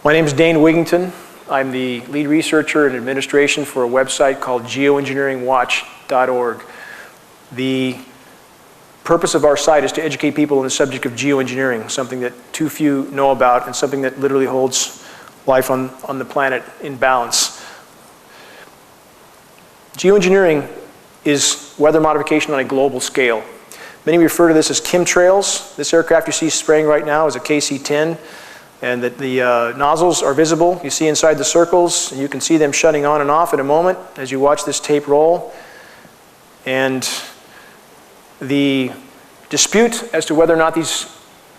My name is Dane Wigington. I'm the lead researcher in administration for a website called Geoengineeringwatch.org. The purpose of our site is to educate people on the subject of geoengineering, something that too few know about and something that literally holds life on the planet in balance. Geoengineering is weather modification on a global scale. Many refer to this as chemtrails. This aircraft you see spraying right now is a KC-10. And that the nozzles are visible. You see inside the circles, and you can see them shutting on and off in a moment as you watch this tape roll. And the dispute as to whether or not these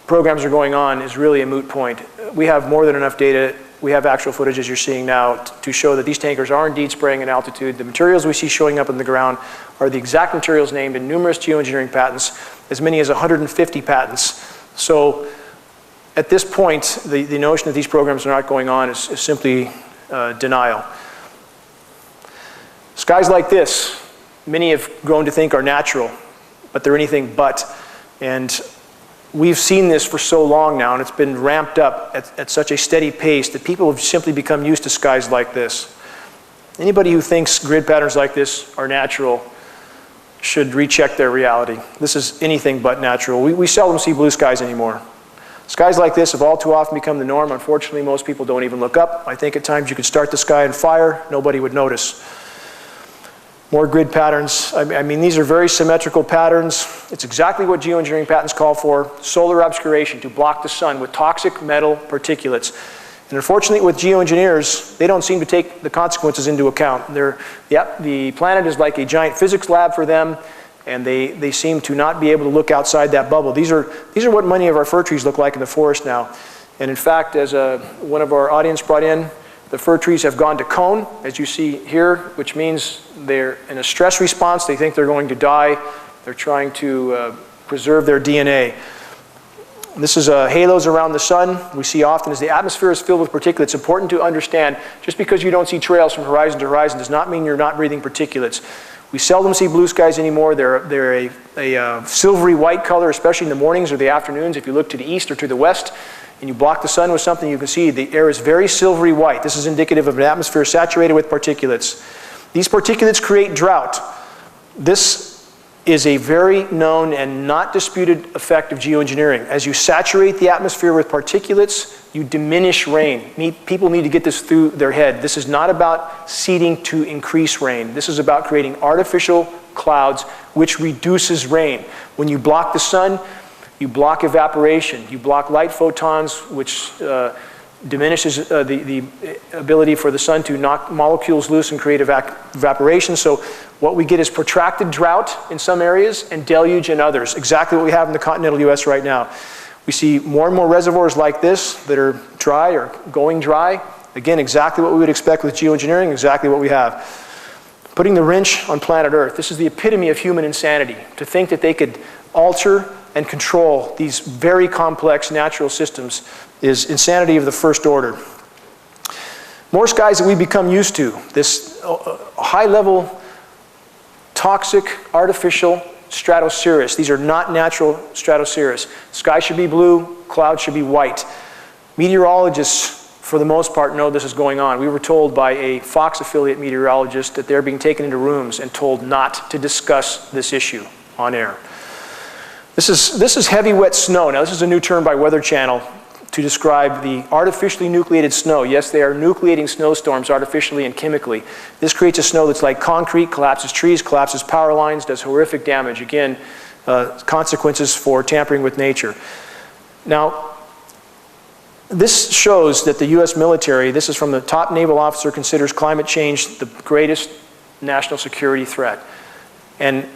programs are going on is really a moot point. We have more than enough data. We have actual footage, as you're seeing now, to show that these tankers are indeed spraying at altitude. The materials we see showing up in the ground are the exact materials named in numerous geoengineering patents, as many as 150 patents. So, at this point, the notion that these programs are not going on is simply denial. Skies like this, many have grown to think are natural, but they're anything but. And we've seen this for so long now, and it's been ramped up at such a steady pace that people have simply become used to skies like this. Anybody who thinks grid patterns like this are natural should recheck their reality. This is anything but natural. We seldom see blue skies anymore. Skies like this have all too often become the norm. Unfortunately, most people don't even look up. I think at times you could start the sky on fire, nobody would notice. More grid patterns. I mean, these are very symmetrical patterns. It's exactly what geoengineering patents call for: solar obscuration, to block the sun with toxic metal particulates. And unfortunately, with geoengineers, they don't seem to take the consequences into account. The planet is like a giant physics lab for them, and they seem to not be able to look outside that bubble. These are what many of our fir trees look like in the forest now. And in fact, as one of our audience brought in, the fir trees have gone to cone, as you see here, which means they're in a stress response. They think they're going to die. They're trying to preserve their DNA. This is halos around the sun. We see often as the atmosphere is filled with particulates. It's important to understand, just because you don't see trails from horizon to horizon does not mean you're not breathing particulates. We seldom see blue skies anymore. They're a silvery white color, especially in the mornings or the afternoons. If you look to the east or to the west and you block the sun with something, you can see the air is very silvery white. This is indicative of an atmosphere saturated with particulates. These particulates create drought. This is a very known and not disputed effect of geoengineering. As you saturate the atmosphere with particulates, you diminish rain. People need to get this through their head. This is not about seeding to increase rain. This is about creating artificial clouds, which reduces rain. When you block the sun, you block evaporation. You block light photons, which diminishes the ability for the sun to knock molecules loose and create evaporation. So what we get is protracted drought in some areas and deluge in others. Exactly what we have in the continental US right now. We see more and more reservoirs like this that are dry or going dry. Again, exactly what we would expect with geoengineering, exactly what we have. Putting the wrench on planet Earth. This is the epitome of human insanity. To think that they could alter and control these very complex natural systems is insanity of the first order. More skies that we become used to. This high-level, toxic, artificial stratocirrus. These are not natural stratocirrus. Sky should be blue, clouds should be white. Meteorologists, for the most part, know this is going on. We were told by a Fox affiliate meteorologist that they're being taken into rooms and told not to discuss this issue on air. This is heavy, wet snow. Now, this is a new term by Weather Channel to describe the artificially nucleated snow. Yes, they are nucleating snowstorms artificially and chemically. This creates a snow that's like concrete, collapses trees, collapses power lines, does horrific damage. Again, consequences for tampering with nature. Now, this shows that the US military, this is from the top naval officer, considers climate change the greatest national security threat. And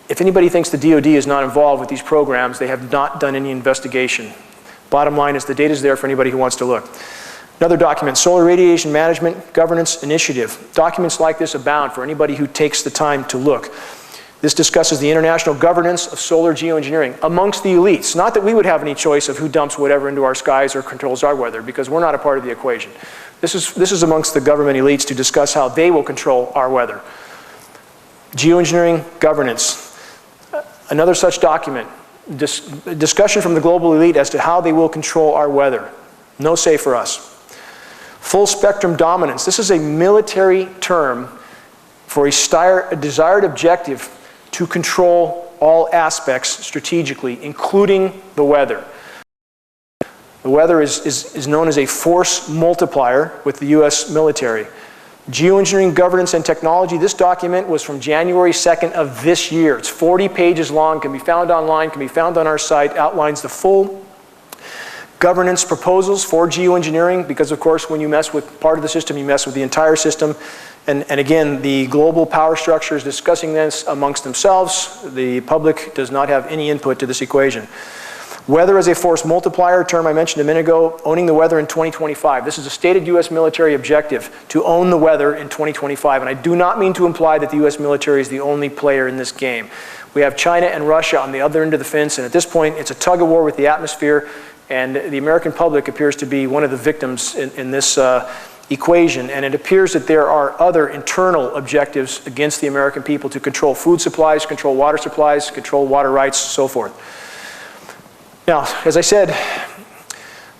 if anybody thinks the DoD is not involved with these programs, they have not done any investigation. Bottom line is the data is there for anybody who wants to look. Another document, Solar Radiation Management Governance Initiative. Documents like this abound for anybody who takes the time to look. This discusses the international governance of solar geoengineering amongst the elites. Not that we would have any choice of who dumps whatever into our skies or controls our weather, because we're not a part of the equation. This is amongst the government elites to discuss how they will control our weather. Geoengineering governance. Another such document, discussion from the global elite as to how they will control our weather. No say for us. Full spectrum dominance. This is a military term for a desired objective to control all aspects strategically, including the weather. The weather is known as a force multiplier with the US military. Geoengineering Governance and Technology, this document was from January 2nd of this year. It's 40 pages long, can be found online, can be found on our site, outlines the full governance proposals for geoengineering, because of course when you mess with part of the system, you mess with the entire system. And again, the global power structure is discussing this amongst themselves. The public does not have any input to this equation. Weather as a force multiplier, term I mentioned a minute ago, owning the weather in 2025. This is a stated US military objective to own the weather in 2025. And I do not mean to imply that the US military is the only player in this game. We have China and Russia on the other end of the fence, and at this point it's a tug of war with the atmosphere, and the American public appears to be one of the victims in this equation, and it appears that there are other internal objectives against the American people to control food supplies, control water supplies, control water rights, so forth. Now, as I said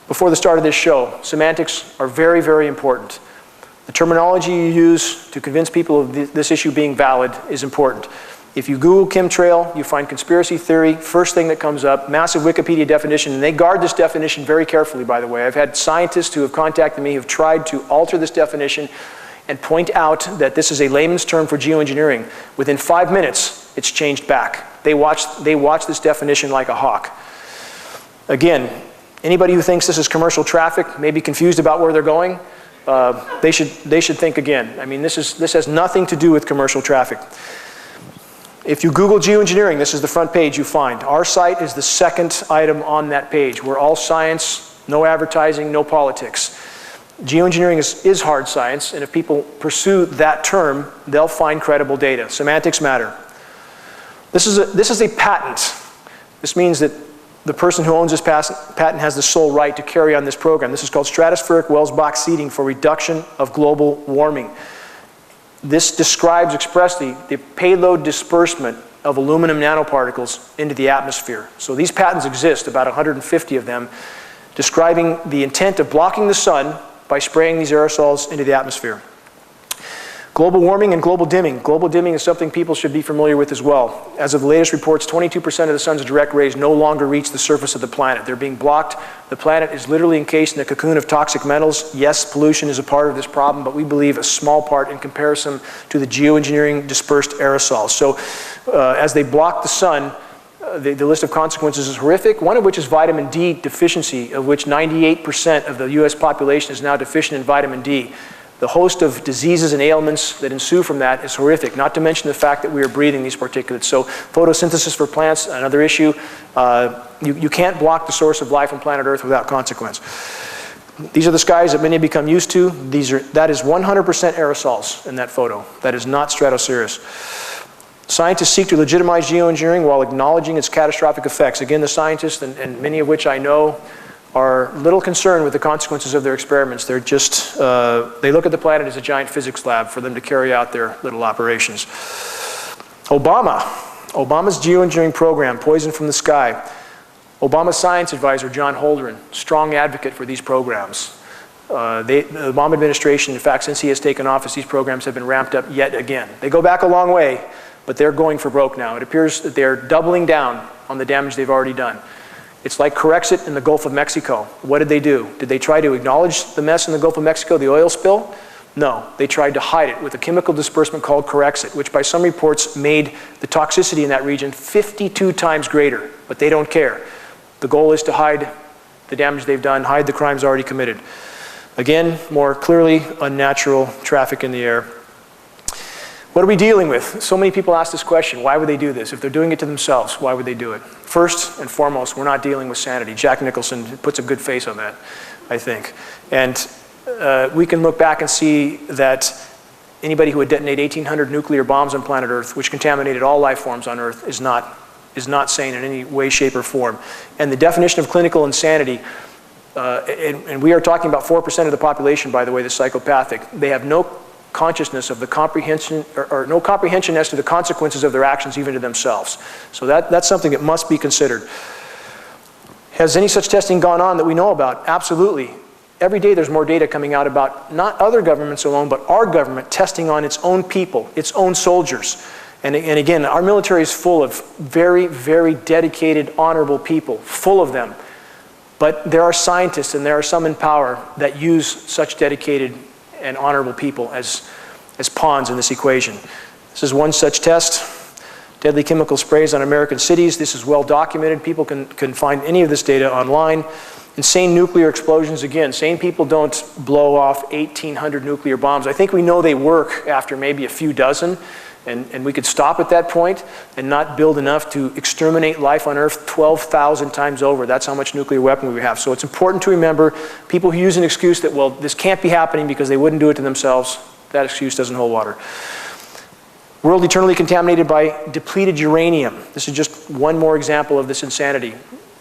before the start of this show, semantics are very, very important. The terminology you use to convince people of this issue being valid is important. If you Google chemtrail, you find conspiracy theory, first thing that comes up, massive Wikipedia definition, and they guard this definition very carefully, by the way. I've had scientists who have contacted me who have tried to alter this definition and point out that this is a layman's term for geoengineering. Within 5 minutes, it's changed back. They watch this definition like a hawk. Again, anybody who thinks this is commercial traffic may be confused about where they're going. They should think again. I mean, this has nothing to do with commercial traffic. If you Google geoengineering, this is the front page you find. Our site is the second item on that page. We're all science, no advertising, no politics. Geoengineering is hard science, and if people pursue that term, they'll find credible data. Semantics matter. This is a patent. This means that the person who owns this patent has the sole right to carry on this program. This is called stratospheric Welsbach seeding for reduction of global warming. This describes expressly the payload disbursement of aluminum nanoparticles into the atmosphere. So these patents exist, about 150 of them, describing the intent of blocking the sun by spraying these aerosols into the atmosphere. Global warming and global dimming. Global dimming is something people should be familiar with as well. As of the latest reports, 22% of the sun's direct rays no longer reach the surface of the planet. They're being blocked. The planet is literally encased in a cocoon of toxic metals. Yes, pollution is a part of this problem, but we believe a small part in comparison to the geoengineering dispersed aerosols. So as they block the sun, the list of consequences is horrific, one of which is vitamin D deficiency, of which 98% of the US population is now deficient in vitamin D. The host of diseases and ailments that ensue from that is horrific, not to mention the fact that we are breathing these particulates. So photosynthesis for plants, another issue. You can't block the source of life on planet Earth without consequence. These are the skies that many have become used to. That is 100% aerosols in that photo. That is not stratocirrus. Scientists seek to legitimize geoengineering while acknowledging its catastrophic effects. Again, the scientists, and many of which I know, are little concerned with the consequences of their experiments. They're just, they look at the planet as a giant physics lab for them to carry out their little operations. Obama's geoengineering program, Poison from the Sky. Obama's science advisor, John Holdren, strong advocate for these programs. The Obama administration, in fact, since he has taken office, these programs have been ramped up yet again. They go back a long way, but they're going for broke now. It appears that they're doubling down on the damage they've already done. It's like Corexit in the Gulf of Mexico. What did they do? Did they try to acknowledge the mess in the Gulf of Mexico, the oil spill? No, they tried to hide it with a chemical disbursement called Corexit, which by some reports made the toxicity in that region 52 times greater, but they don't care. The goal is to hide the damage they've done, hide the crimes already committed. Again, more clearly, unnatural traffic in the air. What are we dealing with? So many people ask this question, why would they do this? If they're doing it to themselves, why would they do it? First and foremost, we're not dealing with sanity. Jack Nicholson puts a good face on that, I think. And we can look back and see that anybody who would detonate 1,800 nuclear bombs on planet Earth, which contaminated all life forms on Earth, is not sane in any way, shape, or form. And the definition of clinical insanity, and we are talking about 4% of the population, by the way, that's psychopathic. They have no consciousness of the comprehension, or no comprehension as to the consequences of their actions, even to themselves. So that's something that must be considered. Has any such testing gone on that we know about? Absolutely. every day there's more data coming out about not other governments alone, but our government testing on its own people, its own soldiers. And again, our military is full of very, very dedicated, honorable people, full of them. But there are scientists and there are some in power that use such dedicated and honorable people as pawns in this equation. This is one such test. Deadly chemical sprays on American cities. This is well documented. People can find any of this data online. Insane nuclear explosions. Again, sane people don't blow off 1,800 nuclear bombs. I think we know they work after maybe a few dozen. And we could stop at that point and not build enough to exterminate life on Earth 12,000 times over. That's how much nuclear weapon we have. So it's important to remember people who use an excuse that, well, this can't be happening because they wouldn't do it to themselves. That excuse doesn't hold water. World eternally contaminated by depleted uranium. This is just one more example of this insanity.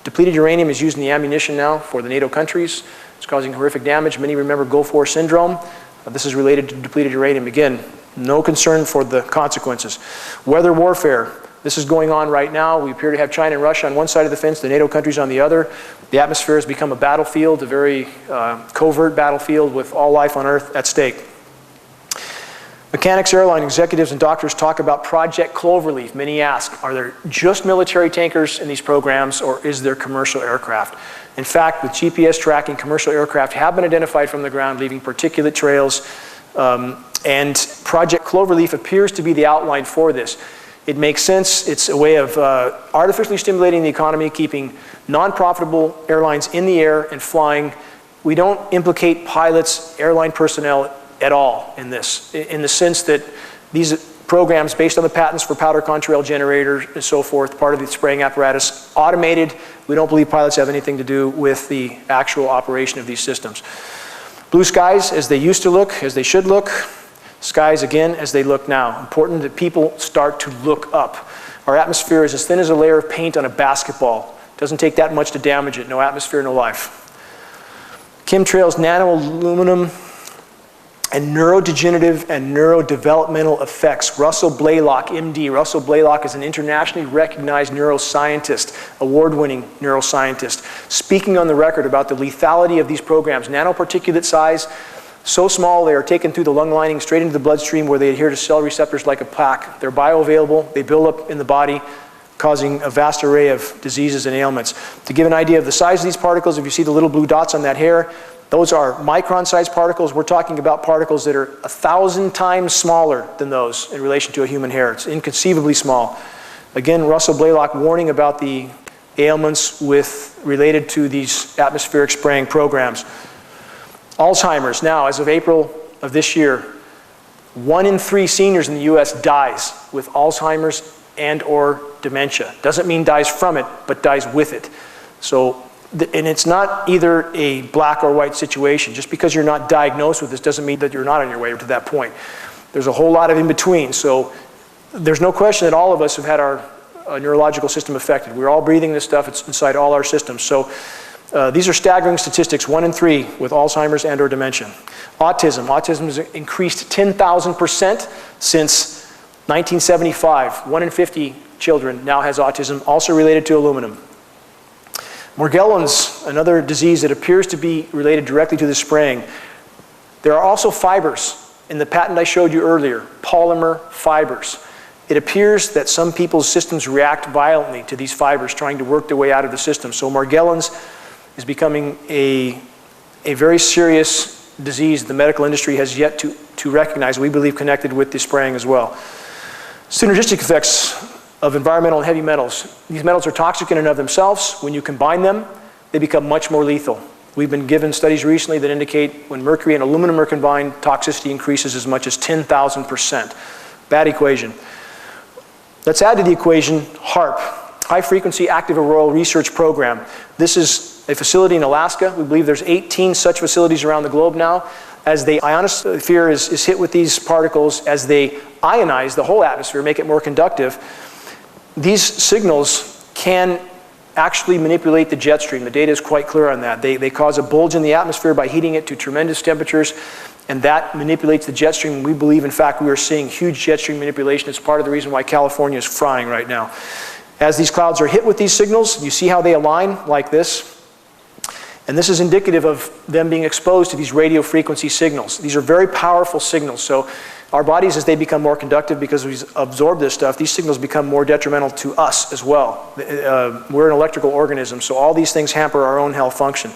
Depleted uranium is used in the ammunition now for the NATO countries. It's causing horrific damage. Many remember Gulf War syndrome. This is related to depleted uranium. Again, no concern for the consequences. Weather warfare. This is going on right now. We appear to have China and Russia on one side of the fence, the NATO countries on the other. The atmosphere has become a battlefield, a very covert battlefield with all life on Earth at stake. Mechanics, airline executives, and doctors talk about Project Cloverleaf. Many ask, are there just military tankers in these programs, or is there commercial aircraft? In fact, with GPS tracking, commercial aircraft have been identified from the ground, leaving particulate trails. And Project Cloverleaf appears to be the outline for this. It makes sense. It's a way of artificially stimulating the economy, keeping non-profitable airlines in the air and flying. We don't implicate pilots, airline personnel at all in this, in the sense that these programs, based on the patents for powder contrail generators and so forth, part of the spraying apparatus, automated. We don't believe pilots have anything to do with the actual operation of these systems. Blue skies as they used to look, as they should look. Skies again as they look now. Important that people start to look up. Our atmosphere is as thin as a layer of paint on a basketball. It doesn't take that much to damage it. No atmosphere, no life. Chemtrails, NanoAluminum, and neurodegenerative and neurodevelopmental effects. Russell Blaylock, MD. Russell Blaylock is an internationally recognized neuroscientist, award-winning neuroscientist, speaking on the record about the lethality of these programs. Nanoparticulate size, so small they are taken through the lung lining straight into the bloodstream where they adhere to cell receptors like a plaque. They're bioavailable, they build up in the body, causing a vast array of diseases and ailments. To give an idea of the size of these particles, if you see the little blue dots on that hair, those are micron-sized particles. We're talking about particles that are 1,000 times smaller than those in relation to a human hair. It's inconceivably small. Again, Russell Blaylock warning about the ailments related to these atmospheric spraying programs. Alzheimer's. Now, as of April of this year, 1 in 3 seniors in the US dies with Alzheimer's and or dementia. Doesn't mean dies from it, but dies with it. So, and it's not either a black or white situation. Just because you're not diagnosed with this doesn't mean that you're not on your way to that point. There's a whole lot of in between. So there's no question that all of us have had our neurological system affected. We're all breathing this stuff. It's inside all our systems. So these are staggering statistics. 1 in 3 with Alzheimer's and or dementia. Autism. Autism has increased 10,000% since 1975. 1 in 50 children now has autism, also related to aluminum. Morgellons, another disease that appears to be related directly to the spraying. There are also fibers in the patent I showed you earlier, polymer fibers. It appears that some people's systems react violently to these fibers trying to work their way out of the system. So Morgellons is becoming a very serious disease the medical industry has yet to recognize, we believe connected with the spraying as well. Synergistic effects of environmental and heavy metals. These metals are toxic in and of themselves. When you combine them, they become much more lethal. We've been given studies recently that indicate when mercury and aluminum are combined, toxicity increases as much as 10,000%. Bad equation. Let's add to the equation HAARP, High Frequency Active Auroral Research Program. This is a facility in Alaska. We believe there's 18 such facilities around the globe now. As the ionosphere is hit with these particles, as they ionize the whole atmosphere, make it more conductive, these signals can actually manipulate the jet stream. The data is quite clear on that. They cause a bulge in the atmosphere by heating it to tremendous temperatures, and that manipulates the jet stream. We believe, in fact, we are seeing huge jet stream manipulation. It's part of the reason why California is frying right now. As these clouds are hit with these signals, you see how they align like this. And this is indicative of them being exposed to these radio frequency signals. These are very powerful signals. So our bodies, as they become more conductive because we absorb this stuff, these signals become more detrimental to us as well. We're an electrical organism, so all these things hamper our own health function.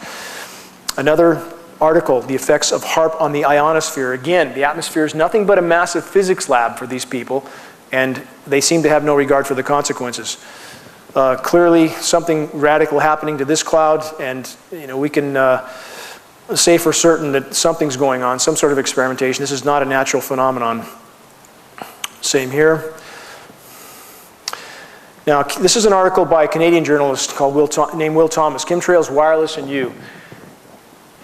Another article, the effects of HAARP on the ionosphere. Again, the atmosphere is nothing but a massive physics lab for these people, and they seem to have no regard for the consequences. Clearly, something radical happening to this cloud, and we can say for certain that something's going on, some sort of experimentation. This is not a natural phenomenon. Same here. Now, this is an article by a Canadian journalist named Will Thomas, Chemtrails, Wireless, and You.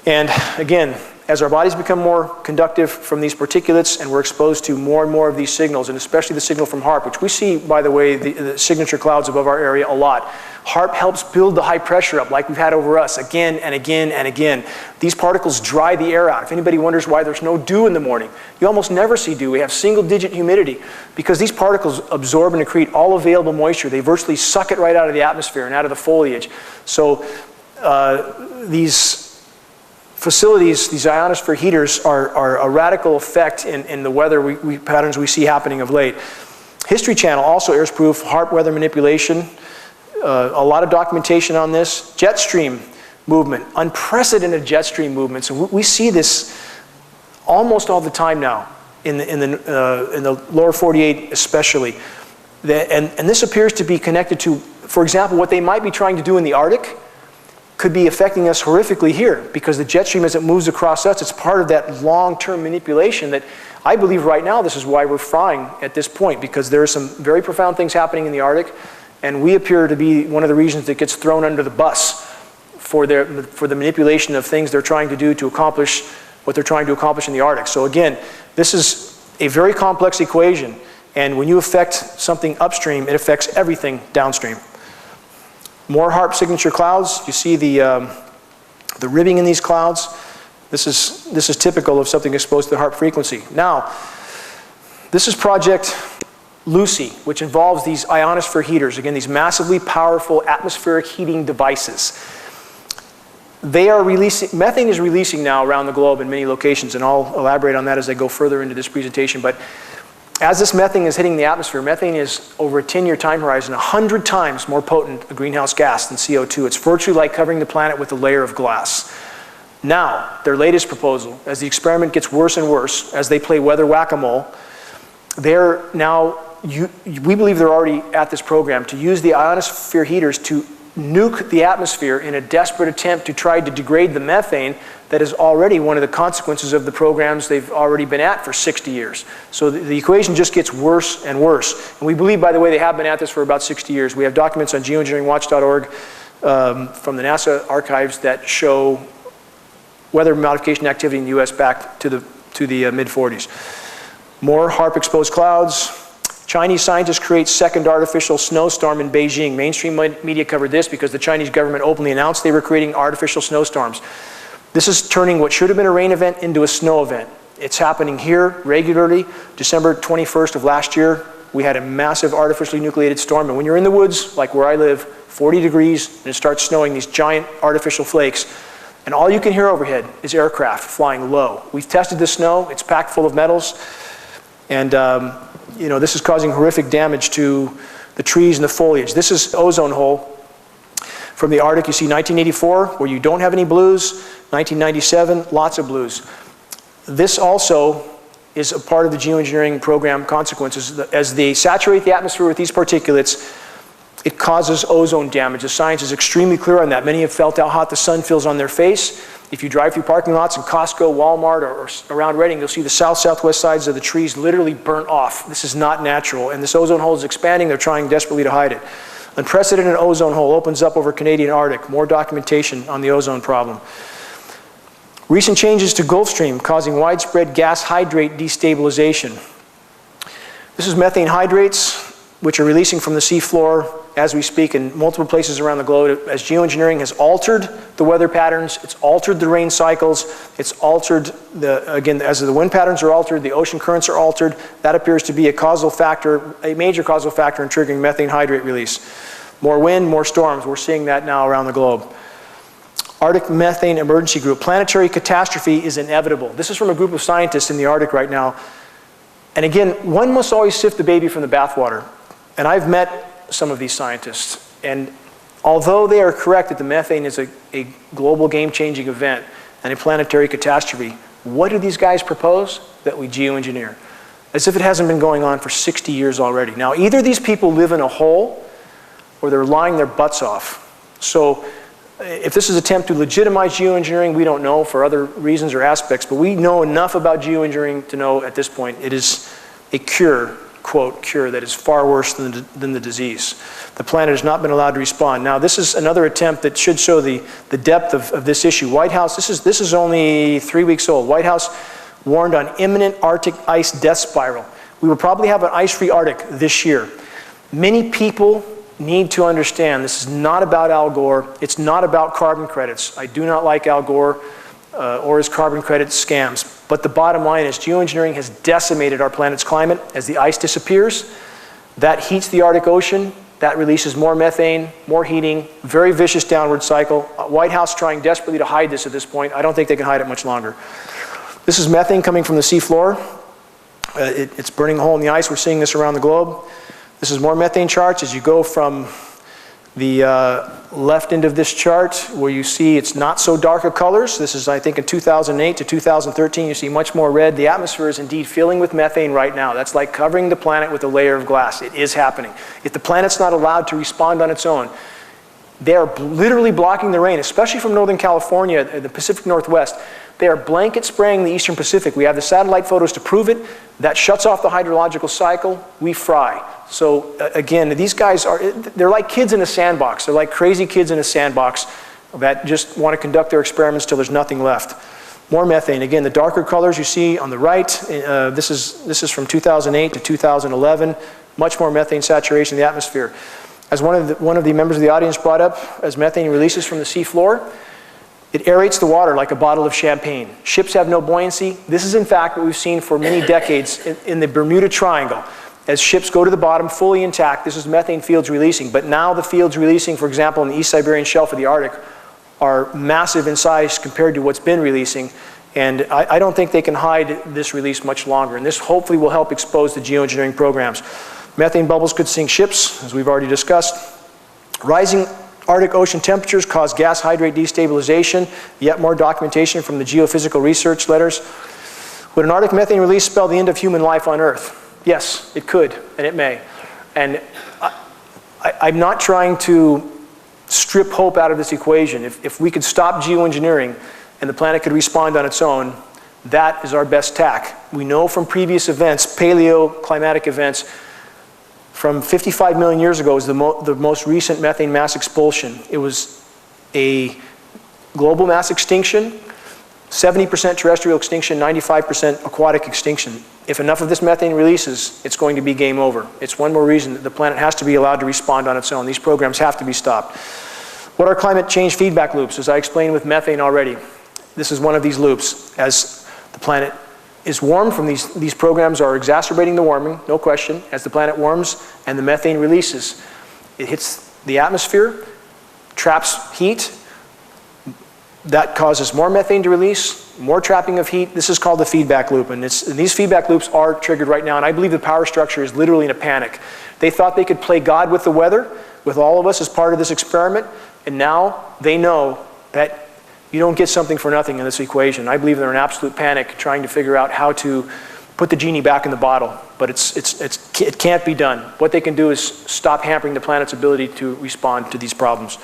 And again, as our bodies become more conductive from these particulates and we're exposed to more and more of these signals, and especially the signal from HAARP, which we see, by the way, the signature clouds above our area a lot. HAARP helps build the high pressure up like we've had over us again and again and again. These particles dry the air out. If anybody wonders why there's no dew in the morning, you almost never see dew. We have single-digit humidity because these particles absorb and accrete all available moisture. They virtually suck it right out of the atmosphere and out of the foliage. So these facilities, these ionosphere heaters, are a radical effect in the weather patterns we see happening of late. History Channel also airs proof, HAARP weather manipulation, a lot of documentation on this. Jet stream movement, unprecedented jet stream movements. And we see this almost all the time now in the lower 48 especially. And this appears to be connected to, for example, what they might be trying to do in the Arctic could be affecting us horrifically here, because the jet stream, as it moves across us, it's part of that long-term manipulation that I believe right now this is why we're frying at this point, because there are some very profound things happening in the Arctic, and we appear to be one of the regions that gets thrown under the bus for the manipulation of things they're trying to do to accomplish what they're trying to accomplish in the Arctic. So again, this is a very complex equation, and when you affect something upstream, it affects everything downstream. More HAARP signature clouds. You see the ribbing in these clouds. This is typical of something exposed to the HAARP frequency. Now, this is Project Lucy, which involves these ionosphere heaters. Again, these massively powerful atmospheric heating devices. They are releasing, methane is releasing now around the globe in many locations, and I'll elaborate on that as I go further into this presentation. But as this methane is hitting the atmosphere, methane is, over a 10-year time horizon, 100 times more potent a greenhouse gas than CO2. It's virtually like covering the planet with a layer of glass. Now, their latest proposal, as the experiment gets worse and worse, as they play weather whack-a-mole, they're now, we believe they're already at this program, to use the ionosphere heaters to nuke the atmosphere in a desperate attempt to try to degrade the methane that is already one of the consequences of the programs they've already been at for 60 years. So the equation just gets worse and worse. And we believe, by the way, they have been at this for about 60 years. We have documents on geoengineeringwatch.org from the NASA archives that show weather modification activity in the US back to the mid-40s. More HAARP-exposed clouds. Chinese scientists create second artificial snowstorm in Beijing. Mainstream media covered this because the Chinese government openly announced they were creating artificial snowstorms. This is turning what should have been a rain event into a snow event. It's happening here regularly. December 21st of last year, we had a massive artificially nucleated storm. And when you're in the woods, like where I live, 40 degrees, and it starts snowing, these giant artificial flakes, and all you can hear overhead is aircraft flying low. We've tested the snow. It's packed full of metals. And this is causing horrific damage to the trees and the foliage. This is Ozone Hole from the Arctic. You see 1984, where you don't have any blues. 1997, lots of blues. This also is a part of the geoengineering program consequences. As they saturate the atmosphere with these particulates, it causes ozone damage. The science is extremely clear on that. Many have felt how hot the sun feels on their face. If you drive through parking lots in Costco, Walmart, or around Reading, you'll see the southwest sides of the trees literally burnt off. This is not natural, and this ozone hole is expanding. They're trying desperately to hide it. Unprecedented ozone hole opens up over Canadian Arctic. More documentation on the ozone problem. Recent changes to Gulf Stream causing widespread gas hydrate destabilization. This is methane hydrates, which are releasing from the seafloor as we speak in multiple places around the globe. As geoengineering has altered the weather patterns, it's altered the rain cycles, it's altered again, as the wind patterns are altered, the ocean currents are altered. That appears to be a causal factor, a major causal factor in triggering methane hydrate release. More wind, more storms. We're seeing that now around the globe. Arctic Methane Emergency Group. Planetary catastrophe is inevitable. This is from a group of scientists in the Arctic right now. And again, one must always sift the baby from the bathwater. And I've met some of these scientists. And although they are correct that the methane is a global game-changing event and a planetary catastrophe, what do these guys propose? That we geoengineer. As if it hasn't been going on for 60 years already. Now, either these people live in a hole or they're lying their butts off. So if this is an attempt to legitimize geoengineering, we don't know for other reasons or aspects, but we know enough about geoengineering to know at this point it is a cure, quote, cure, that is far worse than the disease. The planet has not been allowed to respond. Now, this is another attempt that should show the depth of this issue. White House, this is only 3 weeks old. White House warned on imminent Arctic ice death spiral. We will probably have an ice-free Arctic this year. Many people need to understand this is not about Al Gore. It's not about carbon credits. I do not like Al Gore or his carbon credit scams. But the bottom line is geoengineering has decimated our planet's climate. As the ice disappears, that heats the Arctic Ocean. That releases more methane, more heating, very vicious downward cycle. White House trying desperately to hide this at this point. I don't think they can hide it much longer. This is methane coming from the seafloor. It's burning a hole in the ice. We're seeing this around the globe. This is more methane charts as you go from the left end of this chart where you see it's not so dark of colors. This is, I think, in 2008 to 2013. You see much more red. The atmosphere is indeed filling with methane right now. That's like covering the planet with a layer of glass. It is happening. If the planet's not allowed to respond on its own, they are literally blocking the rain, especially from Northern California, the Pacific Northwest. They are blanket spraying the Eastern Pacific. We have the satellite photos to prove it. That shuts off the hydrological cycle. We fry. So again, these guys they're like kids in a sandbox. They're like crazy kids in a sandbox that just want to conduct their experiments till there's nothing left. More methane. Again, the darker colors you see on the right, this is from 2008 to 2011. Much more methane saturation in the atmosphere. As one of the members of the audience brought up, as methane releases from the seafloor, it aerates the water like a bottle of champagne. Ships have no buoyancy. This is in fact what we've seen for many decades in the Bermuda Triangle. As ships go to the bottom fully intact, this is methane fields releasing. But now the fields releasing, for example, in the East Siberian Shelf of the Arctic, are massive in size compared to what's been releasing. And I don't think they can hide this release much longer. And this hopefully will help expose the geoengineering programs. Methane bubbles could sink ships, as we've already discussed. Rising Arctic Ocean temperatures cause gas hydrate destabilization. Yet more documentation from the geophysical research letters. Would an Arctic methane release spell the end of human life on Earth? Yes, it could, and it may. And I'm not trying to strip hope out of this equation. If we could stop geoengineering and the planet could respond on its own, that is our best tack. We know from previous events, paleoclimatic events, from 55 million years ago was the most recent methane mass expulsion. It was a global mass extinction, 70% terrestrial extinction, 95% aquatic extinction. If enough of this methane releases, it's going to be game over. It's one more reason that the planet has to be allowed to respond on its own. These programs have to be stopped. What are climate change feedback loops? As I explained with methane already, this is one of these loops. As the planet is warmed from these programs are exacerbating the warming, no question. As the planet warms and the methane releases, it hits the atmosphere, traps heat. That causes more methane to release, more trapping of heat. This is called the feedback loop, and these feedback loops are triggered right now, and I believe the power structure is literally in a panic. They thought they could play God with the weather, with all of us as part of this experiment, and now they know that you don't get something for nothing in this equation. I believe they're in absolute panic trying to figure out how to put the genie back in the bottle, but it can't be done. What they can do is stop hampering the planet's ability to respond to these problems.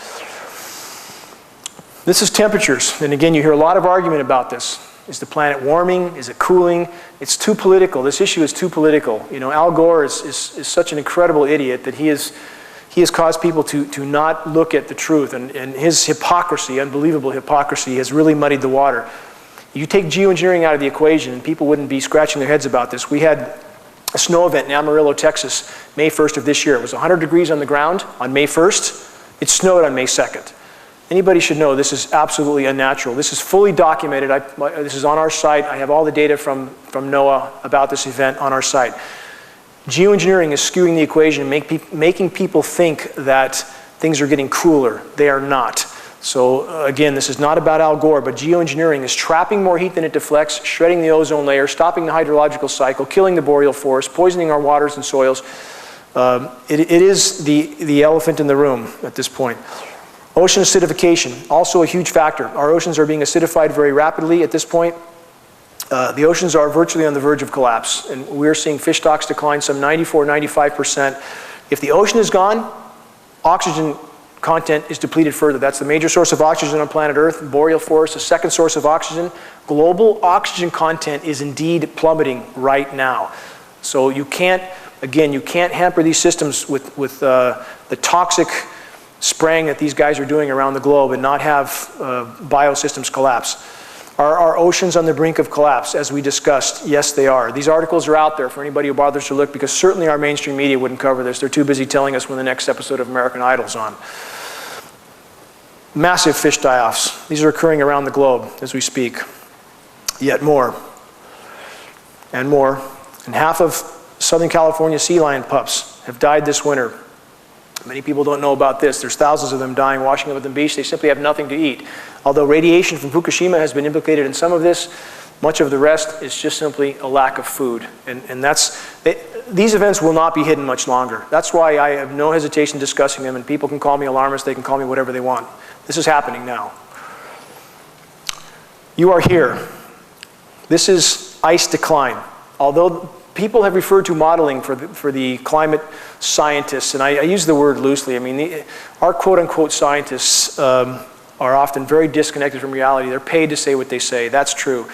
This is temperatures, and again, you hear a lot of argument about this. Is the planet warming? Is it cooling? It's too political. This issue is too political. You know, Al Gore is such an incredible idiot that he has caused people to not look at the truth, and his hypocrisy, unbelievable hypocrisy, has really muddied the water. You take geoengineering out of the equation, and people wouldn't be scratching their heads about this. We had a snow event in Amarillo, Texas, May 1st of this year. It was 100 degrees on the ground on May 1st. It snowed on May 2nd. Anybody should know this is absolutely unnatural. This is fully documented. This is on our site. I have all the data from NOAA about this event on our site. Geoengineering is skewing the equation, making people think that things are getting cooler. They are not. So again, this is not about Al Gore, but geoengineering is trapping more heat than it deflects, shredding the ozone layer, stopping the hydrological cycle, killing the boreal forest, poisoning our waters and soils. It is the elephant in the room at this point. Ocean acidification, also a huge factor. Our oceans are being acidified very rapidly at this point. The oceans are virtually on the verge of collapse, and we're seeing fish stocks decline some 94, 95%. If the ocean is gone, oxygen content is depleted further. That's the major source of oxygen on planet Earth. Boreal forests, the second source of oxygen. Global oxygen content is indeed plummeting right now. So you can't, again, you can't hamper these systems with the toxic spraying that these guys are doing around the globe and not have biosystems collapse. Are our oceans on the brink of collapse, as we discussed? Yes, they are. These articles are out there for anybody who bothers to look, because certainly our mainstream media wouldn't cover this. They're too busy telling us when the next episode of American Idol's on. Massive fish die-offs. These are occurring around the globe as we speak. Yet more and more. And half of Southern California sea lion pups have died this winter. Many people don't know about this. There's thousands of them dying washing up at the beach. They simply have nothing to eat. Although radiation from Fukushima has been implicated in some of this, much of the rest is just simply a lack of food. And these events will not be hidden much longer. That's why I have no hesitation discussing them, and people can call me alarmist, they can call me whatever they want. This is happening now. You are here. This is ice decline. Although people have referred to modeling for the climate scientists, and I use the word loosely. I mean, our quote-unquote scientists are often very disconnected from reality. They're paid to say what they say. That's true.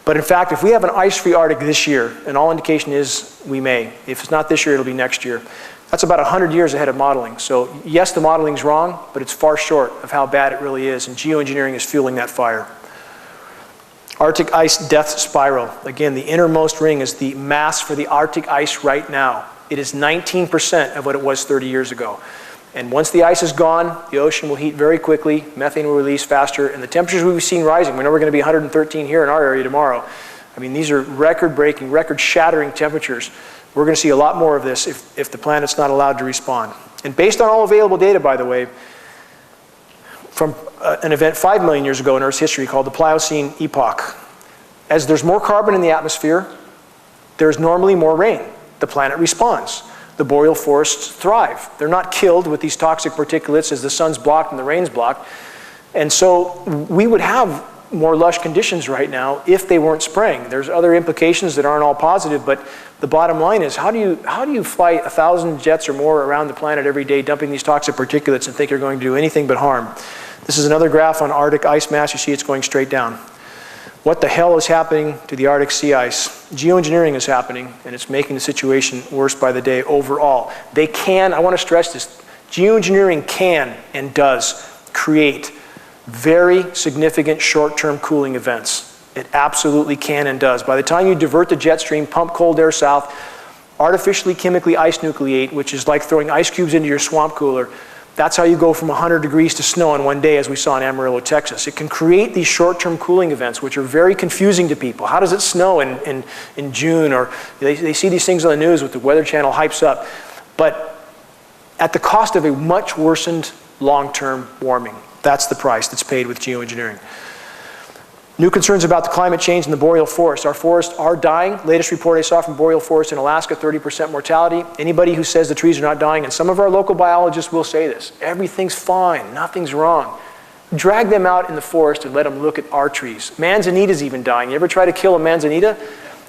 But in fact, if we have an ice-free Arctic this year, and all indication is we may. If it's not this year, it'll be next year. That's about 100 years ahead of modeling. So yes, the modeling's wrong, but it's far short of how bad it really is, and geoengineering is fueling that fire. Arctic ice death spiral. Again, the innermost ring is the mass for the Arctic ice right now. It is 19% of what it was 30 years ago. And once the ice is gone, the ocean will heat very quickly, methane will release faster, and the temperatures we've seen rising. We know we're going to be 113 here in our area tomorrow. I mean, these are record-breaking, record-shattering temperatures. We're going to see a lot more of this if the planet's not allowed to respond. And based on all available data, by the way, from an event 5 million years ago in Earth's history called the Pliocene Epoch, as there's more carbon in the atmosphere, there's normally more rain. The planet responds. The boreal forests thrive. They're not killed with these toxic particulates as the sun's blocked and the rain's blocked. And so we would have more lush conditions right now if they weren't spraying. There's other implications that aren't all positive, but the bottom line is, how do you fly 1,000 jets or more around the planet every day dumping these toxic particulates and think you're going to do anything but harm? This is another graph on Arctic ice mass. You see it's going straight down. What the hell is happening to the Arctic sea ice? Geoengineering is happening, and it's making the situation worse by the day overall. They can, I want to stress this, geoengineering can and does create very significant short-term cooling events. It absolutely can and does. By the time you divert the jet stream, pump cold air south, artificially chemically ice nucleate, which is like throwing ice cubes into your swamp cooler, that's how you go from 100 degrees to snow in one day, as we saw in Amarillo, Texas. It can create these short-term cooling events, which are very confusing to people. How does it snow in June? Or they see these things on the news with the Weather Channel hypes up. But at the cost of a much worsened long-term warming. That's the price that's paid with geoengineering. New concerns about the climate change in the boreal forest. Our forests are dying. Latest report I saw from boreal forest in Alaska, 30% mortality. Anybody who says the trees are not dying, and some of our local biologists will say this, everything's fine, nothing's wrong. Drag them out in the forest and let them look at our trees. Manzanita's even dying. You ever try to kill a manzanita?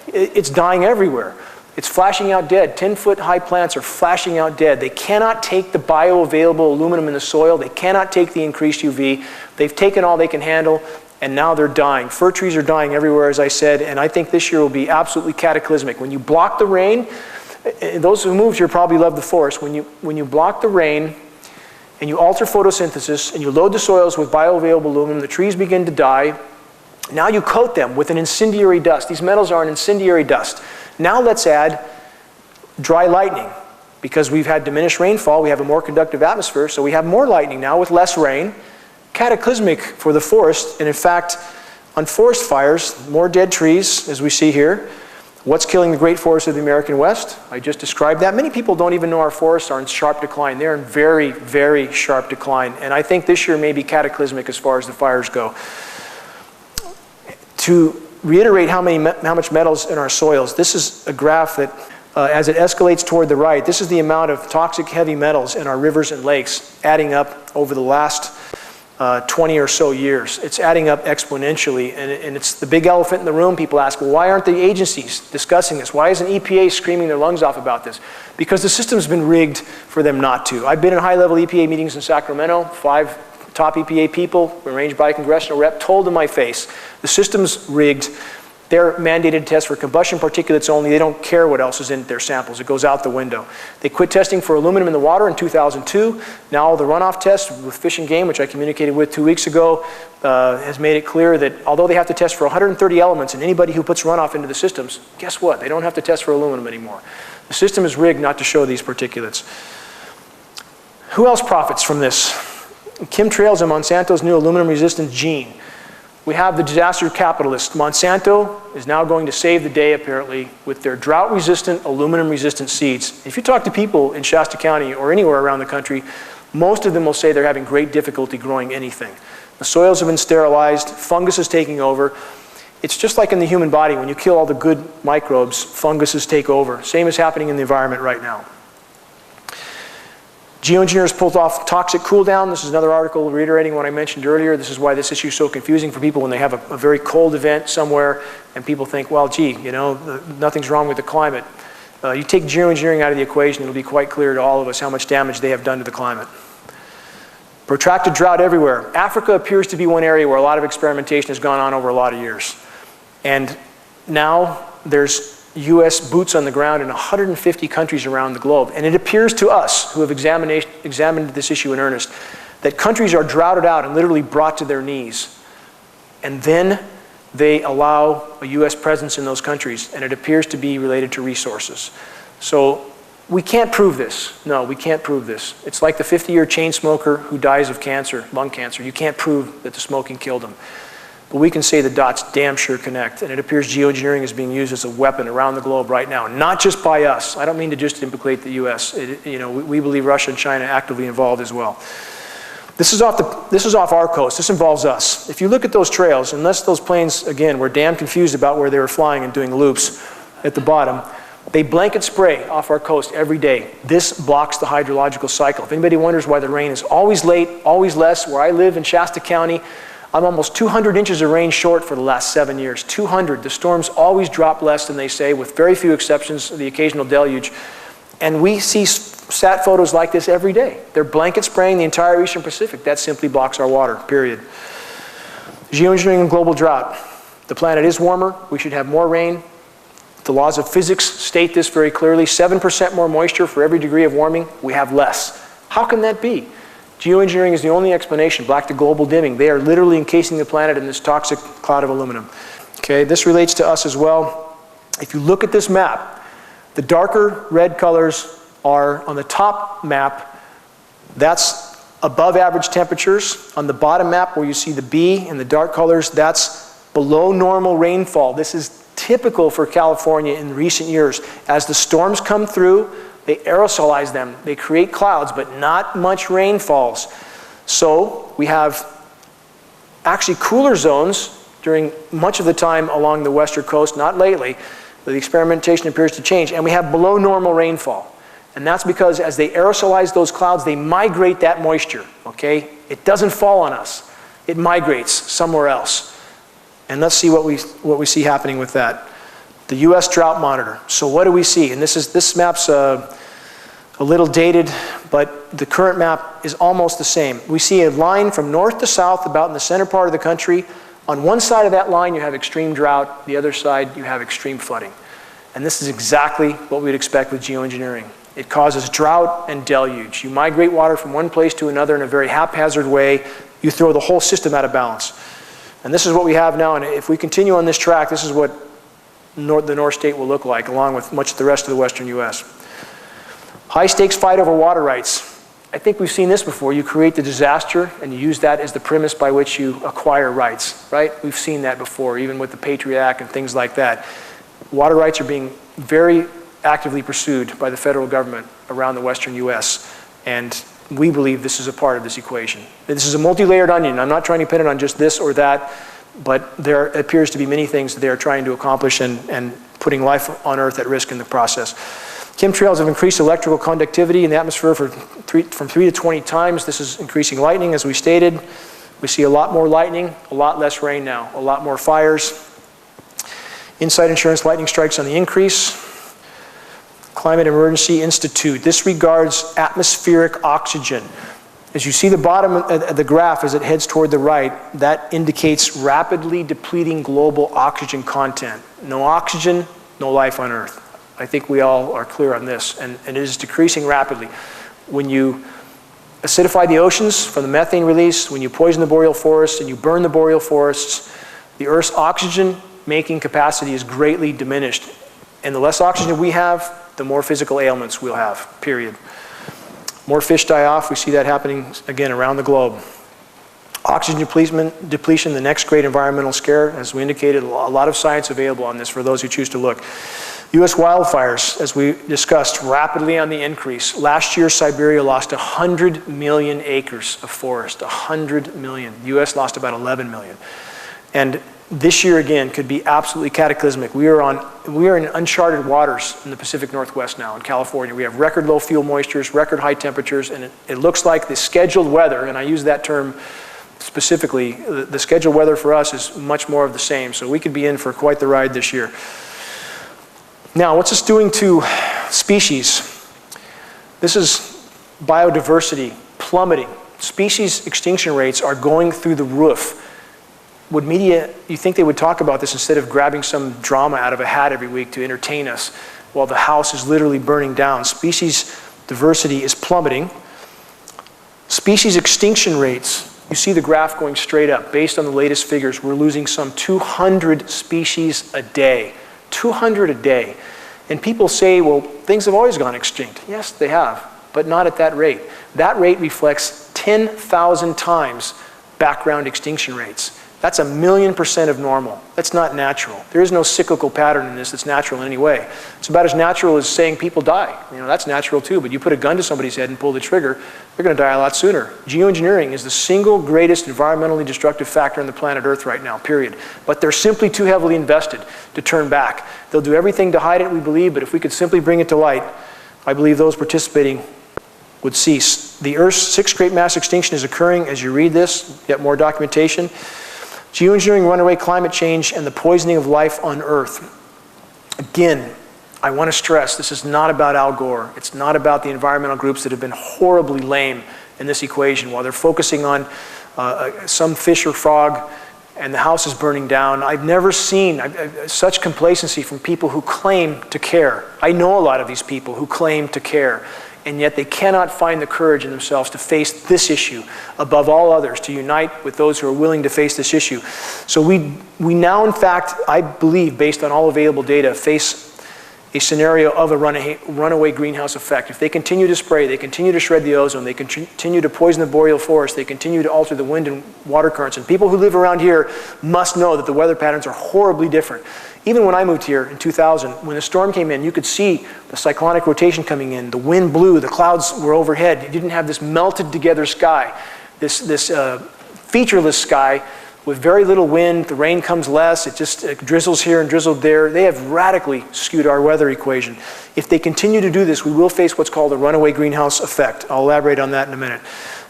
It's dying everywhere. It's flashing out dead. 10-foot high plants are flashing out dead. They cannot take the bioavailable aluminum in the soil. They cannot take the increased UV. They've taken all they can handle, and now they're dying. Fir trees are dying everywhere, as I said, and I think this year will be absolutely cataclysmic. When you block the rain, those who moved here probably love the forest. When you block the rain and you alter photosynthesis and you load the soils with bioavailable aluminum, the trees begin to die. Now you coat them with an incendiary dust. These metals are an incendiary dust. Now let's add dry lightning. Because we've had diminished rainfall, we have a more conductive atmosphere, so we have more lightning now with less rain. Cataclysmic for the forest, and in fact, on forest fires, more dead trees, as we see here, What's killing the great forests of the American West? I just described that. Many people don't even know our forests are in sharp decline. They're in very, very sharp decline. And I think this year may be cataclysmic as far as the fires go. To reiterate how much metal's in our soils, this is a graph that as it escalates toward the right, this is the amount of toxic heavy metals in our rivers and lakes adding up over the last 20 or so years. It's adding up exponentially, and it's the big elephant in the room. People ask, well, why aren't the agencies discussing this? Why isn't EPA screaming their lungs off about this? Because the system's been rigged for them not to. I've been in high-level EPA meetings in Sacramento. 5 top EPA people, arranged by a congressional rep, told in my face, the system's rigged. They're mandated to test for combustion particulates only. They don't care what else is in their samples. It goes out the window. They quit testing for aluminum in the water in 2002. Now the runoff test with Fish and Game, which I communicated with 2 weeks ago, has made it clear that although they have to test for 130 elements, and anybody who puts runoff into the systems, guess what? They don't have to test for aluminum anymore. The system is rigged not to show these particulates. Who else profits from this? Chemtrails and Monsanto's new aluminum resistance gene. We have the disaster capitalist. Monsanto is now going to save the day, apparently, with their drought-resistant, aluminum-resistant seeds. If you talk to people in Shasta County or anywhere around the country, most of them will say they're having great difficulty growing anything. The soils have been sterilized, fungus is taking over. It's just like in the human body. When you kill all the good microbes, funguses take over. Same is happening in the environment right now. Geoengineers pulled off toxic cooldown. This is another article reiterating what I mentioned earlier. This is why this issue is so confusing for people when they have a very cold event somewhere and people think, well, gee, you know, nothing's wrong with the climate. You take geoengineering out of the equation, it'll be quite clear to all of us how much damage they have done to the climate. Protracted drought everywhere. Africa appears to be one area where a lot of experimentation has gone on over a lot of years. And now there's US boots on the ground in 150 countries around the globe. And it appears to us, who have examined this issue in earnest, that countries are droughted out and literally brought to their knees. And then they allow a US presence in those countries, and it appears to be related to resources. So we can't prove this. No, we can't prove this. It's like the 50-year chain smoker who dies of cancer, lung cancer. You can't prove that the smoking killed him. But we can say the dots damn sure connect, and it appears geoengineering is being used as a weapon around the globe right now, not just by us. I don't mean to just implicate the US. We believe Russia and China are actively involved as well. This is off our coast. This involves us. If you look at those trails, unless those planes, again, were damn confused about where they were flying and doing loops at the bottom, they blanket spray off our coast every day. This blocks the hydrological cycle. If anybody wonders why the rain is always late, always less, where I live in Shasta County, I'm almost 200 inches of rain short for the last 7 years. 200. The storms always drop less than they say, with very few exceptions, the occasional deluge. And we see sat photos like this every day. They're blanket spraying the entire Eastern Pacific. That simply blocks our water, period. Geoengineering and global drought. The planet is warmer. We should have more rain. The laws of physics state this very clearly. 7% more moisture for every degree of warming. We have less. How can that be? Geoengineering is the only explanation. Back to global dimming. They are literally encasing the planet in this toxic cloud of aluminum. Okay, this relates to us as well. If you look at this map, the darker red colors are on the top map. That's above average temperatures. On the bottom map where you see the B in the dark colors, that's below normal rainfall. This is typical for California in recent years. As the storms come through, they aerosolize them. They create clouds, but not much rain falls. So we have actually cooler zones during much of the time along the western coast, not lately. The experimentation appears to change, and we have below normal rainfall. And that's because as they aerosolize those clouds, they migrate that moisture, okay? It doesn't fall on us. It migrates somewhere else. And let's see what we see happening with that. The US Drought Monitor. So what do we see? And this map's a little dated, but the current map is almost the same. We see a line from north to south about in the center part of the country. On one side of that line you have extreme drought, the other side you have extreme flooding. And this is exactly what we'd expect with geoengineering. It causes drought and deluge. You migrate water from one place to another in a very haphazard way. You throw the whole system out of balance. And this is what we have now, and if we continue on this track, this is what the North State will look like, along with much of the rest of the western US. High stakes fight over water rights. I think we've seen this before. You create the disaster and you use that as the premise by which you acquire rights, right? We've seen that before, even with the Patriot Act and things like that. Water rights are being very actively pursued by the federal government around the western US, and we believe this is a part of this equation. This is a multi-layered onion. I'm not trying to pin it on just this or that, but there appears to be many things that they are trying to accomplish and putting life on Earth at risk in the process. Chemtrails have increased electrical conductivity in the atmosphere from 3 to 20 times. This is increasing lightning, as we stated. We see a lot more lightning, a lot less rain now, a lot more fires. Inside insurance lightning strikes on the increase. Climate Emergency Institute disregards atmospheric oxygen. As you see the bottom of the graph as it heads toward the right, that indicates rapidly depleting global oxygen content. No oxygen, no life on Earth. I think we all are clear on this, and it is decreasing rapidly. When you acidify the oceans from the methane release, when you poison the boreal forests and you burn the boreal forests, the Earth's oxygen-making capacity is greatly diminished. And the less oxygen we have, the more physical ailments we'll have, period. More fish die off. We see that happening, again, around the globe. Oxygen depletion, the next great environmental scare. As we indicated, a lot of science available on this for those who choose to look. US wildfires, as we discussed, rapidly on the increase. Last year, Siberia lost 100 million acres of forest, 100 million. The US lost about 11 million. And this year, again, could be absolutely cataclysmic. We are in uncharted waters in the Pacific Northwest now, in California. We have record low fuel moistures, record high temperatures, and it looks like the scheduled weather, and I use that term specifically, the scheduled weather for us is much more of the same. So we could be in for quite the ride this year. Now, what's this doing to species? This is biodiversity plummeting. Species extinction rates are going through the roof. Would media, you think they would talk about this instead of grabbing some drama out of a hat every week to entertain us while the house is literally burning down? Species diversity is plummeting. Species extinction rates, you see the graph going straight up. Based on the latest figures, we're losing some 200 species a day. 200 a day. And people say, well, things have always gone extinct. Yes, they have, but not at that rate. That rate reflects 10,000 times background extinction rates. That's 1,000,000% of normal. That's not natural. There is no cyclical pattern in this that's natural in any way. It's about as natural as saying people die. You know, that's natural too, but you put a gun to somebody's head and pull the trigger, they're going to die a lot sooner. Geoengineering is the single greatest environmentally destructive factor on the planet Earth right now, period. But they're simply too heavily invested to turn back. They'll do everything to hide it, we believe, but if we could simply bring it to light, I believe those participating would cease. The Earth's sixth great mass extinction is occurring as you read this, get more documentation. Geoengineering, runaway climate change, and the poisoning of life on Earth. Again, I want to stress, this is not about Al Gore. It's not about the environmental groups that have been horribly lame in this equation. While they're focusing on some fish or frog and the house is burning down, I've never seen such complacency from people who claim to care. I know a lot of these people who claim to care, and yet they cannot find the courage in themselves to face this issue above all others, to unite with those who are willing to face this issue. So we now, in fact, I believe, based on all available data, face a scenario of a runaway greenhouse effect. If they continue to spray, they continue to shred the ozone, they continue to poison the boreal forest, they continue to alter the wind and water currents, and people who live around here must know that the weather patterns are horribly different. Even when I moved here in 2000, when the storm came in, you could see the cyclonic rotation coming in. The wind blew, the clouds were overhead. You didn't have this melted together sky, this featureless sky with very little wind. The rain comes less, it drizzles here and drizzled there. They have radically skewed our weather equation. If they continue to do this, we will face what's called a runaway greenhouse effect. I'll elaborate on that in a minute.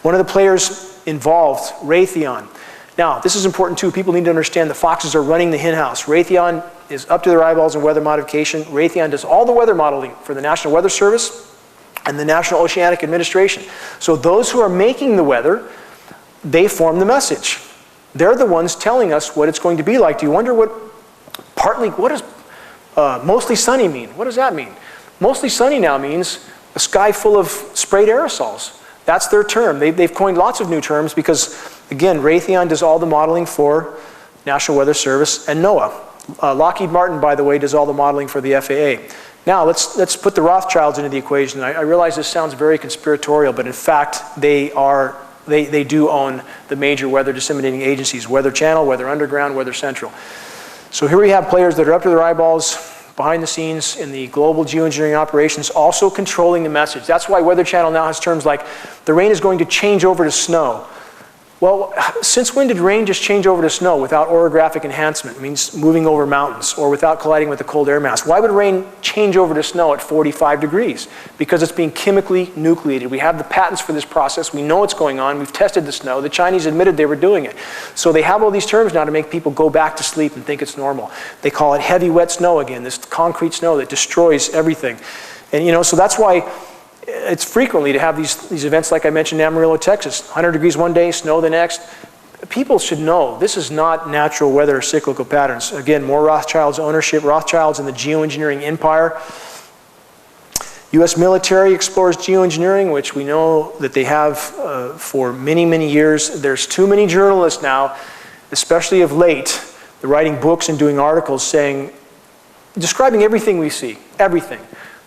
One of the players involved, Raytheon. Now, this is important too. People need to understand the foxes are running the hen house. Raytheon is up to their eyeballs in weather modification. Raytheon does all the weather modeling for the National Weather Service and the National Oceanic Administration. So those who are making the weather, they form the message. They're the ones telling us what it's going to be like. Do you wonder what does mostly sunny mean? What does that mean? Mostly sunny now means a sky full of sprayed aerosols. That's their term. They've coined lots of new terms because, again, Raytheon does all the modeling for National Weather Service and NOAA. Lockheed Martin, by the way, does all the modeling for the FAA. Now, let's put the Rothschilds into the equation. I realize this sounds very conspiratorial, but in fact, they do own the major weather disseminating agencies, Weather Channel, Weather Underground, Weather Central. So here we have players that are up to their eyeballs. behind the scenes in the global geoengineering operations, also controlling the message. That's why Weather Channel now has terms like, the rain is going to change over to snow. Well, since when did rain just change over to snow without orographic enhancement? It means moving over mountains, or without colliding with the cold air mass. Why would rain change over to snow at 45 degrees? Because it's being chemically nucleated. We have the patents for this process. We know what's going on. We've tested the snow. The Chinese admitted they were doing it. So they have all these terms now to make people go back to sleep and think it's normal. They call it heavy wet snow again, this concrete snow that destroys everything. And you know, so that's why it's frequently to have these events like I mentioned in Amarillo, Texas. 100 degrees one day, snow the next. People should know this is not natural weather or cyclical patterns. Again, more Rothschild's ownership, Rothschild's in the geoengineering empire. U.S. military explores geoengineering, which we know that they have for many, many years. There's too many journalists now, especially of late, they're writing books and doing articles saying, describing everything we see, everything.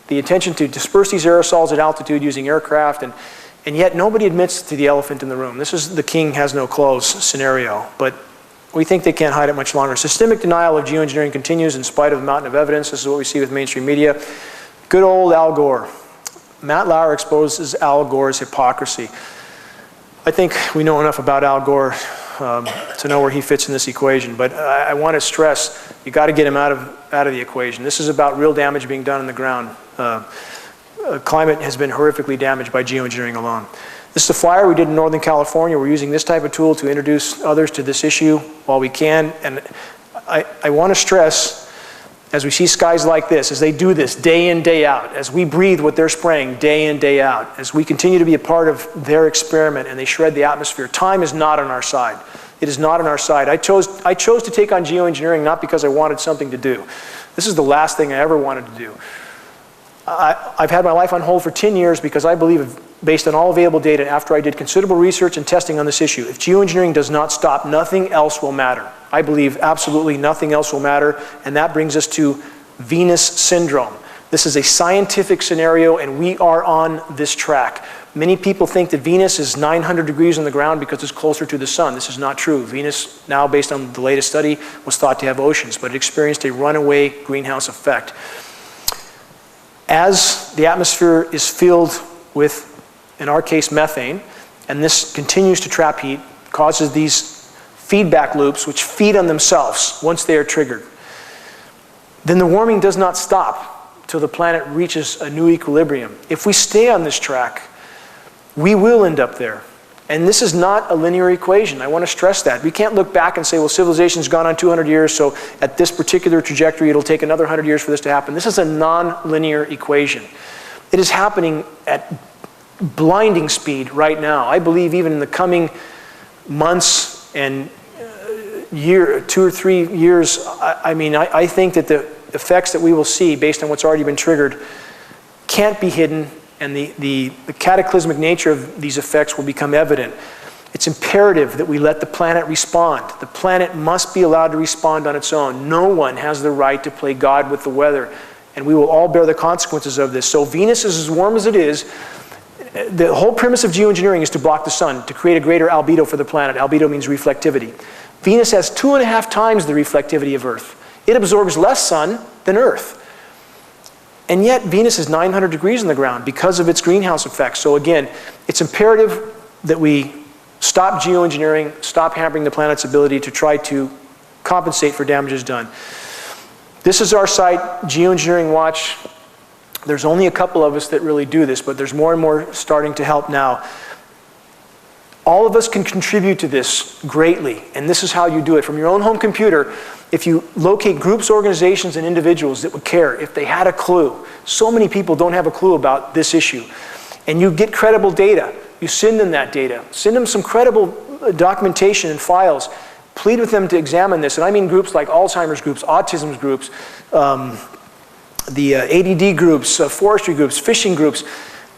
The intention to disperse these aerosols at altitude using aircraft, and yet nobody admits to the elephant in the room. This is the king has no clothes scenario, but we think they can't hide it much longer. Systemic denial of geoengineering continues in spite of the mountain of evidence. This is what we see with mainstream media. Good old Al Gore. Matt Lauer exposes Al Gore's hypocrisy. I think we know enough about Al Gore to know where he fits in this equation, but I want to stress, you got to get him out of the equation. This is about real damage being done on the ground. Climate has been horrifically damaged by geoengineering alone. This is a flyer we did in Northern California. We're using this type of tool to introduce others to this issue while we can. And I want to stress, as we see skies like this, as they do this day in, day out, as we breathe what they're spraying day in, day out, as we continue to be a part of their experiment and they shred the atmosphere, time is not on our side. It is not on our side. I chose to take on geoengineering not because I wanted something to do. This is the last thing I ever wanted to do. I've had my life on hold for 10 years because I believe, based on all available data, after I did considerable research and testing on this issue, if geoengineering does not stop, nothing else will matter. I believe absolutely nothing else will matter, and that brings us to Venus syndrome. This is a scientific scenario, and we are on this track. Many people think that Venus is 900 degrees on the ground because it's closer to the sun. This is not true. Venus, now based on the latest study, was thought to have oceans, but it experienced a runaway greenhouse effect. As the atmosphere is filled with, in our case, methane, and this continues to trap heat, causes these feedback loops which feed on themselves once they are triggered, then the warming does not stop till the planet reaches a new equilibrium. If we stay on this track, we will end up there. And this is not a linear equation. I want to stress that. We can't look back and say, well, civilization's gone on 200 years, so at this particular trajectory, it'll take another 100 years for this to happen. This is a non-linear equation. It is happening at blinding speed right now. I believe even in the coming months and 2 or 3 years, I think that the effects that we will see based on what's already been triggered can't be hidden, and the cataclysmic nature of these effects will become evident. It's imperative that we let the planet respond. The planet must be allowed to respond on its own. No one has the right to play God with the weather, and we will all bear the consequences of this. So Venus is as warm as it is. The whole premise of geoengineering is to block the sun, to create a greater albedo for the planet. Albedo means reflectivity. Venus has 2.5 times the reflectivity of Earth. It absorbs less sun than Earth. And yet Venus is 900 degrees on the ground because of its greenhouse effect. So again, it's imperative that we stop geoengineering, stop hampering the planet's ability to try to compensate for damages done. This is our site, Geoengineering Watch. There's only a couple of us that really do this, but there's more and more starting to help now. All of us can contribute to this greatly, and this is how you do it. From your own home computer, if you locate groups, organizations, and individuals that would care, if they had a clue. So many people don't have a clue about this issue. And you get credible data. You send them that data. Send them some credible documentation and files. Plead with them to examine this. And I mean groups like Alzheimer's groups, autism groups, the ADD groups, forestry groups, fishing groups.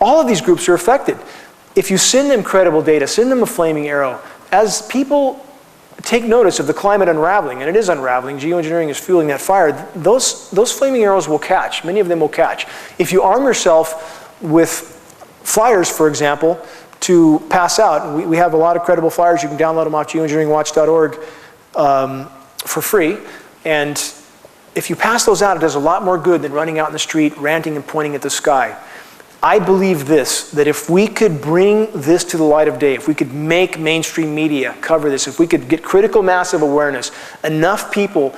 All of these groups are affected. If you send them credible data, send them a flaming arrow. As people take notice of the climate unraveling, and it is unraveling, geoengineering is fueling that fire, those flaming arrows will catch. Many of them will catch. If you arm yourself with flyers, for example, to pass out, we have a lot of credible flyers. You can download them off geoengineeringwatch.org for free. And if you pass those out, it does a lot more good than running out in the street, ranting and pointing at the sky. I believe this, that if we could bring this to the light of day, if we could make mainstream media cover this, if we could get critical mass of awareness, enough people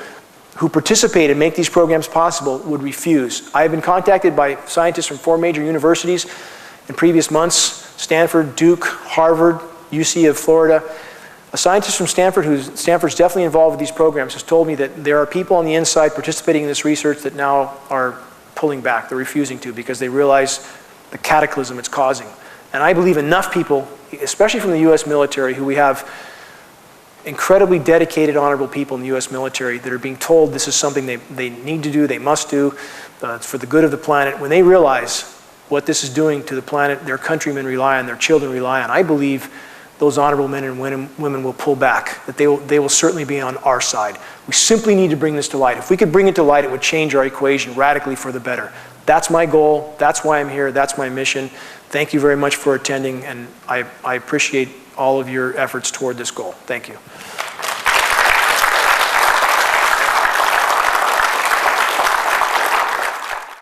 who participate and make these programs possible would refuse. I have been contacted by scientists from 4 major universities in previous months: Stanford, Duke, Harvard, UC of Florida. A scientist from Stanford, Stanford's definitely involved with these programs, has told me that there are people on the inside participating in this research that now are pulling back. They're refusing to because they realize the cataclysm it's causing. And I believe enough people, especially from the US military, who we have incredibly dedicated, honorable people in the US military that are being told this is something they need to do, they must do, for the good of the planet. When they realize what this is doing to the planet their countrymen rely on, their children rely on, I believe those honorable men and women will pull back, that they will certainly be on our side. We simply need to bring this to light. If we could bring it to light, it would change our equation radically for the better. That's my goal, that's why I'm here, that's my mission. Thank you very much for attending, and I appreciate all of your efforts toward this goal. Thank you.